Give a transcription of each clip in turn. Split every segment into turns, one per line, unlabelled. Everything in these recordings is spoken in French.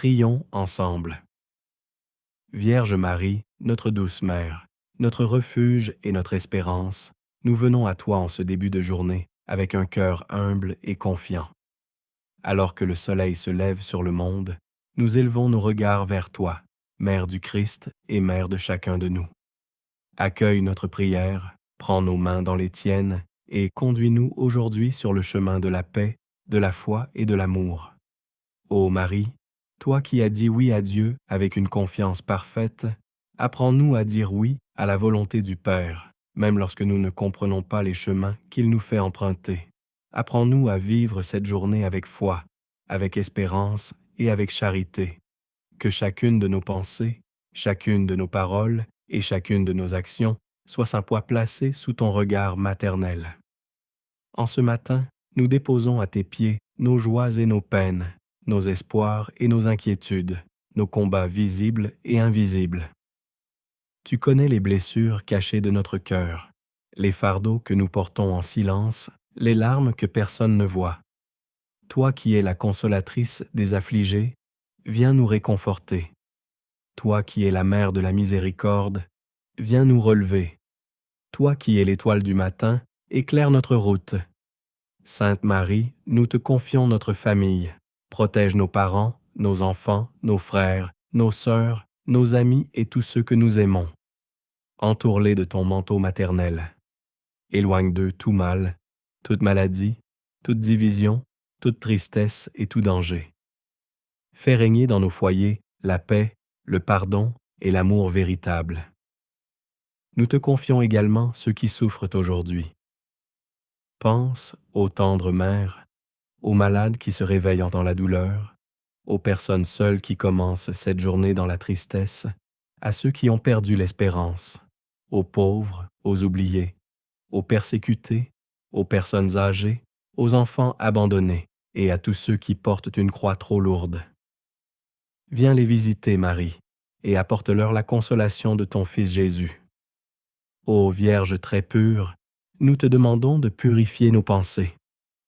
Prions ensemble. Vierge Marie, notre douce Mère, notre refuge et notre espérance, nous venons à toi en ce début de journée avec un cœur humble et confiant. Alors que le soleil se lève sur le monde, nous élevons nos regards vers toi, Mère du Christ et Mère de chacun de nous. Accueille notre prière, prends nos mains dans les tiennes et conduis-nous aujourd'hui sur le chemin de la paix, de la foi et de l'amour. Ô Marie, toi qui as dit oui à Dieu avec une confiance parfaite, apprends-nous à dire oui à la volonté du Père, même lorsque nous ne comprenons pas les chemins qu'il nous fait emprunter. Apprends-nous à vivre cette journée avec foi, avec espérance et avec charité. Que chacune de nos pensées, chacune de nos paroles et chacune de nos actions soit sans poids placée sous ton regard maternel. En ce matin, nous déposons à tes pieds nos joies et nos peines, nos espoirs et nos inquiétudes, nos combats visibles et invisibles. Tu connais les blessures cachées de notre cœur, les fardeaux que nous portons en silence, les larmes que personne ne voit. Toi qui es la consolatrice des affligés, viens nous réconforter. Toi qui es la mère de la miséricorde, viens nous relever. Toi qui es l'étoile du matin, éclaire notre route. Sainte Marie, nous te confions notre famille. Protège nos parents, nos enfants, nos frères, nos sœurs, nos amis et tous ceux que nous aimons. Entoure-les de ton manteau maternel. Éloigne d'eux tout mal, toute maladie, toute division, toute tristesse et tout danger. Fais régner dans nos foyers la paix, le pardon et l'amour véritable. Nous te confions également ceux qui souffrent aujourd'hui. Pense, ô tendre Mère, aux malades qui se réveillent dans la douleur, aux personnes seules qui commencent cette journée dans la tristesse, à ceux qui ont perdu l'espérance, aux pauvres, aux oubliés, aux persécutés, aux personnes âgées, aux enfants abandonnés et à tous ceux qui portent une croix trop lourde. Viens les visiter, Marie, et apporte-leur la consolation de ton Fils Jésus. Ô Vierge très pure, nous te demandons de purifier nos pensées.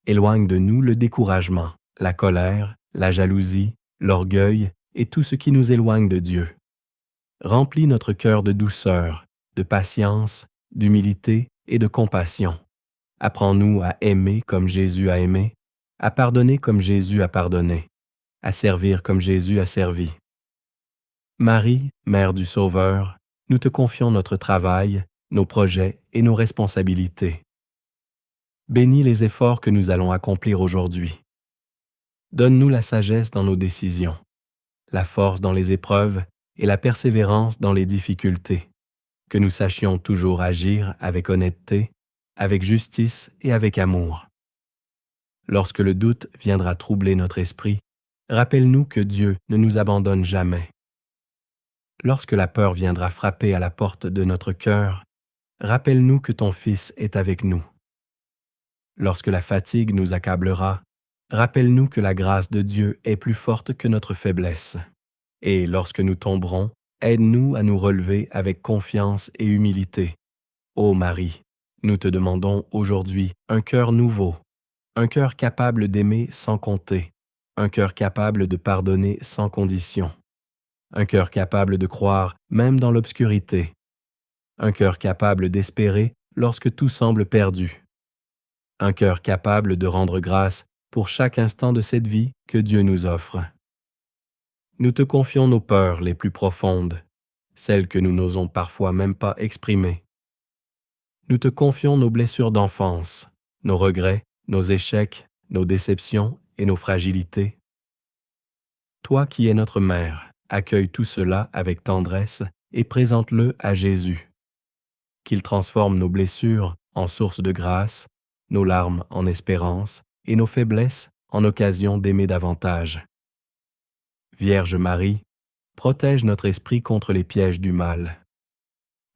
Éloigne de nous le découragement, la colère, la jalousie, l'orgueil et tout ce qui nous éloigne de Dieu. Remplis notre cœur de douceur, de patience, d'humilité et de compassion. Apprends-nous à aimer comme Jésus a aimé, à pardonner comme Jésus a pardonné, à servir comme Jésus a servi. Marie, Mère du Sauveur, nous te confions notre travail, nos projets et nos responsabilités. Bénis les efforts que nous allons accomplir aujourd'hui. Donne-nous la sagesse dans nos décisions, la force dans les épreuves et la persévérance dans les difficultés, que nous sachions toujours agir avec honnêteté, avec justice et avec amour. Lorsque le doute viendra troubler notre esprit, rappelle-nous que Dieu ne nous abandonne jamais. Lorsque la peur viendra frapper à la porte de notre cœur, rappelle-nous que ton Fils est avec nous. Lorsque la fatigue nous accablera, rappelle-nous que la grâce de Dieu est plus forte que notre faiblesse. Et lorsque nous tomberons, aide-nous à nous relever avec confiance et humilité. Ô Marie, nous te demandons aujourd'hui un cœur nouveau, un cœur capable d'aimer sans compter, un cœur capable de pardonner sans condition, un cœur capable de croire même dans l'obscurité, un cœur capable d'espérer lorsque tout semble perdu, un cœur capable de rendre grâce pour chaque instant de cette vie que Dieu nous offre. Nous te confions nos peurs les plus profondes, celles que nous n'osons parfois même pas exprimer. Nous te confions nos blessures d'enfance, nos regrets, nos échecs, nos déceptions et nos fragilités. Toi qui es notre Mère, accueille tout cela avec tendresse et présente-le à Jésus. Qu'il transforme nos blessures en source de grâce, nos larmes en espérance et nos faiblesses en occasion d'aimer davantage. Vierge Marie, protège notre esprit contre les pièges du mal.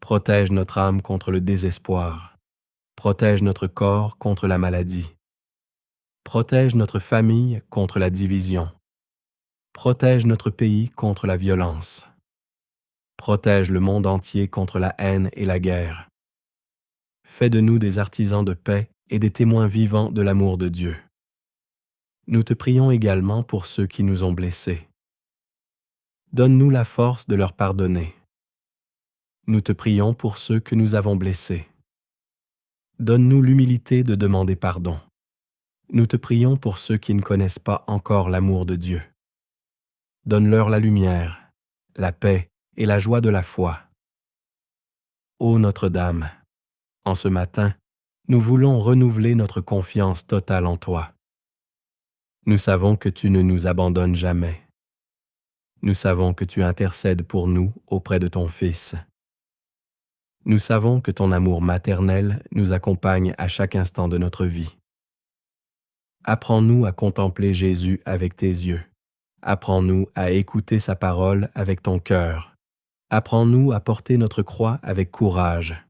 Protège notre âme contre le désespoir. Protège notre corps contre la maladie. Protège notre famille contre la division. Protège notre pays contre la violence. Protège le monde entier contre la haine et la guerre. Fais de nous des artisans de paix et des témoins vivants de l'amour de Dieu. Nous te prions également pour ceux qui nous ont blessés. Donne-nous la force de leur pardonner. Nous te prions pour ceux que nous avons blessés. Donne-nous l'humilité de demander pardon. Nous te prions pour ceux qui ne connaissent pas encore l'amour de Dieu. Donne-leur la lumière, la paix et la joie de la foi. Ô Notre-Dame, en ce matin, nous voulons renouveler notre confiance totale en toi. Nous savons que tu ne nous abandonnes jamais. Nous savons que tu intercèdes pour nous auprès de ton Fils. Nous savons que ton amour maternel nous accompagne à chaque instant de notre vie. Apprends-nous à contempler Jésus avec tes yeux. Apprends-nous à écouter sa parole avec ton cœur. Apprends-nous à porter notre croix avec courage.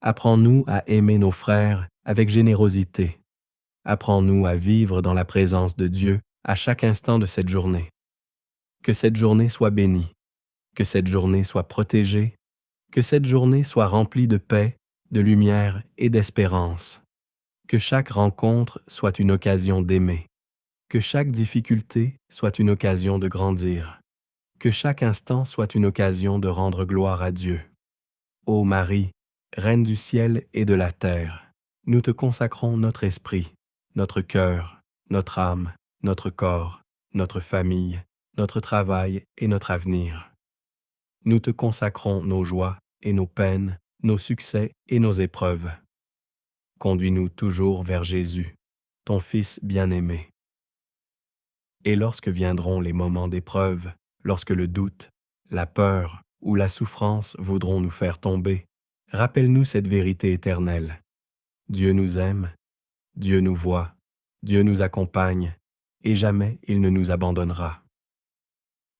Apprends-nous à aimer nos frères avec générosité. Apprends-nous à vivre dans la présence de Dieu à chaque instant de cette journée. Que cette journée soit bénie, que cette journée soit protégée, que cette journée soit remplie de paix, de lumière et d'espérance. Que chaque rencontre soit une occasion d'aimer. Que chaque difficulté soit une occasion de grandir. Que chaque instant soit une occasion de rendre gloire à Dieu. Ô Marie, Reine du ciel et de la terre, nous te consacrons notre esprit, notre cœur, notre âme, notre corps, notre famille, notre travail et notre avenir. Nous te consacrons nos joies et nos peines, nos succès et nos épreuves. Conduis-nous toujours vers Jésus, ton Fils bien-aimé. Et lorsque viendront les moments d'épreuve, lorsque le doute, la peur ou la souffrance voudront nous faire tomber, rappelle-nous cette vérité éternelle. Dieu nous aime, Dieu nous voit, Dieu nous accompagne, et jamais il ne nous abandonnera.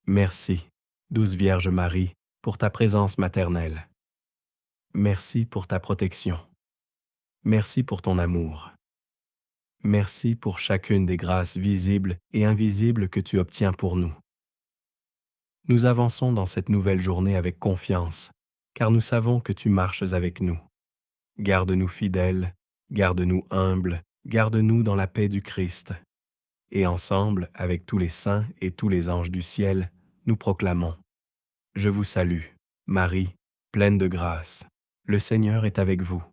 Merci, douce Vierge Marie, pour ta présence maternelle. Merci pour ta protection. Merci pour ton amour. Merci pour chacune des grâces visibles et invisibles que tu obtiens pour nous. Nous avançons dans cette nouvelle journée avec confiance, car nous savons que tu marches avec nous. Garde-nous fidèles, garde-nous humbles, garde-nous dans la paix du Christ. Et ensemble, avec tous les saints et tous les anges du ciel, nous proclamons: Je vous salue, Marie, pleine de grâce. Le Seigneur est avec vous.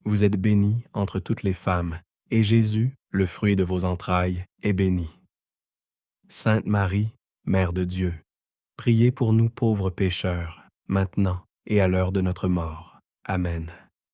Vous êtes bénie entre toutes les femmes, et Jésus, le fruit de vos entrailles, est béni. Sainte Marie, Mère de Dieu, priez pour nous pauvres pécheurs, maintenant et à l'heure de notre mort. Amen.